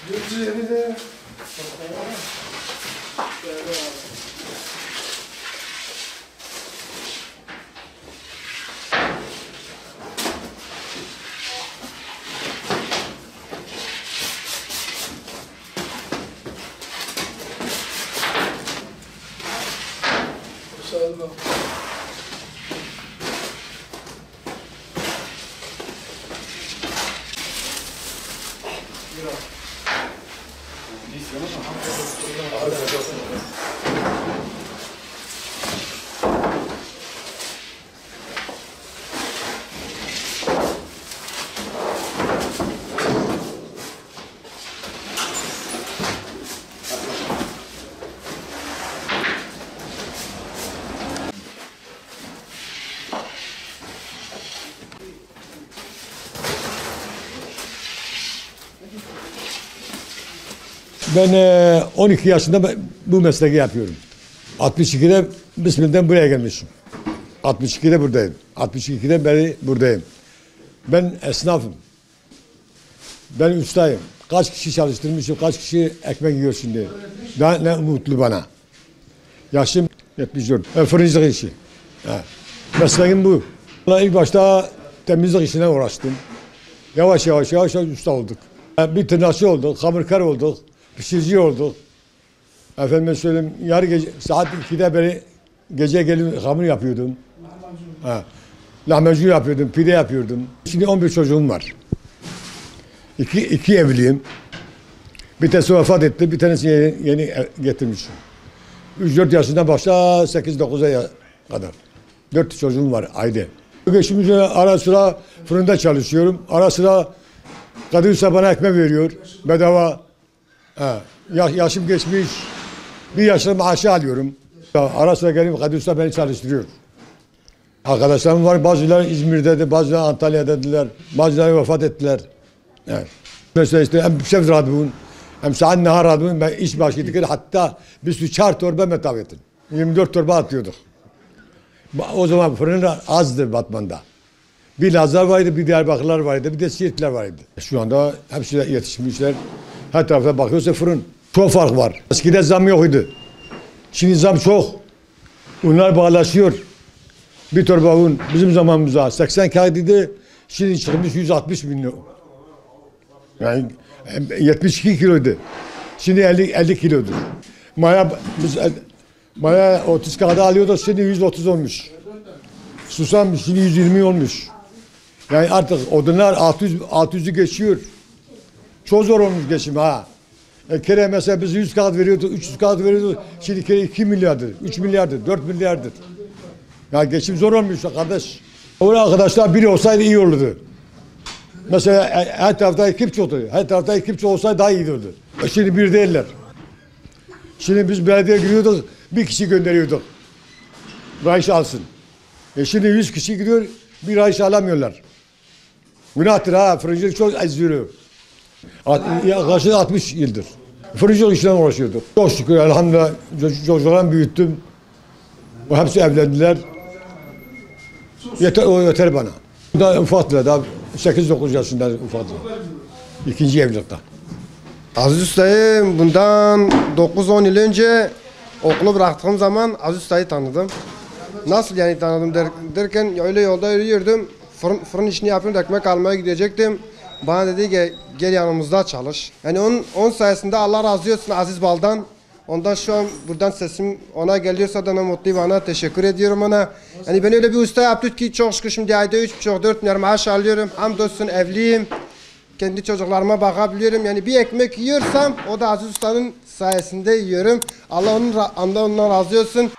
Gözleri de. Salma. Ben 12 yaşında bu mesleği yapıyorum. 62'de Bismillah'dan buraya gelmişim. 62'de buradayım. 62'den beri buradayım. Ben esnafım. Ben ustayım. Kaç kişi çalıştırmışım, kaç kişi ekmek yiyor şimdi. Daha ne mutlu bana. Yaşım 74. Fırıncılık işi. Mesleğim bu. İlk başta temizlik işine uğraştım. Yavaş yavaş usta olduk. Bir tırnakçı olduk, hamurkar olduk. Pişirici olduk. Efendim söyleyeyim, yarı gece saat 2'de beri gece gelip hamur yapıyordum. Lahmacun yapıyordum, pide yapıyordum. Şimdi 11 çocuğum var. İki evliyim. Bir tanesi vefat etti, bir tanesi yeni getirmişim. 3-4 yaşından başla 8-9'a kadar. 4 çocuğum var ayrı. Şimdi ara sıra fırında çalışıyorum. Ara sıra Kadir Usta bana ekmek veriyor bedava. Yaşım geçmiş, bir yaşlı maaşı alıyorum. Ara sıra gelip Kadir Usta beni çalıştırıyor. Arkadaşlarım var, bazıları İzmir'dedir, bazıları Antalya'dadılar, bazıları vefat ettiler. Evet. Mesela işte hem şef radbun, hem saat nehar radbun, ben iş başladık. Hatta biz 4 torba metavetin, 24 torba atıyorduk. O zaman fırın azdı Batman'da. Bir Lazlar vardı, bir Diyarbakırlar vardı, bir de Siirtler vardı. Şu anda hepsi yetişmişler. Her tarafta bakıyorsa fırın. Çok fark var. Eskiden zam yoktu. Şimdi zam çok. Bunlar bağlaşıyor. Bir torba un bizim zamanımızda 80 kağıdıydı. Şimdi çıkmış 160 milyon. Yani 72 kiloydu. Şimdi 50 kilodur. Maya 30 kağıda alıyorduk, şimdi 130 olmuş. Susam şimdi 120 olmuş. Yani artık odunlar 600'ü geçiyor. Çok zor olmuş geçim ha. Kere mesela biz 100 kağıt veriyorduk, 300 kağıt veriyorduk. Şimdi kere 2 milyardır, 3 milyardır, 4 milyardır. Ya geçim zor olmuş kardeş. O arkadaşlar biri olsaydı iyi olurdu. Mesela her tarafta ekip çoktu. Her tarafta ekip çok olsaydı daha iyi olurdu. Şimdi bir değiller. Şimdi biz belediye giriyorduk, bir kişi gönderiyorduk. Rayış alsın. Şimdi 100 kişi gidiyor, bir rayış alamıyorlar. Günahtır ha, fırıncılık çok eziyor. Yaklaşık 60 yıldır. Fırıncılık işine uğraşıyorduk. Çok şükür elhamdülillah çocuklarımı büyüttüm. O hepsi evlendiler. O yeter bana. Daha ufaktılar, daha 8-9 yaşında ufaktılar. İkinci evlilikte. Aziz Usta'yı bundan 9-10 yıl önce okulu bıraktığım zaman Aziz Usta'yı tanıdım. Nasıl yani tanıdım derken öyle yolda yürüyordum. Fırın işini yapıyorum, ekmek almaya gidecektim. Bana dedi ki gel yanımızda çalış. Yani onun sayesinde Allah razı olsun Aziz Bal'dan. Ondan şu an buradan sesim ona geliyorsa da ne mutlu bana, teşekkür ediyorum ona. Yani ben öyle bir usta yaptı ki çok şükür şimdi ayda 3,5-4 milyar maaş alıyorum. Hamdolsun evliyim. Kendi çocuklarıma bakabiliyorum. Yani bir ekmek yiyorsam o da Aziz Usta'nın sayesinde yiyorum. Allah ondan razı olsun.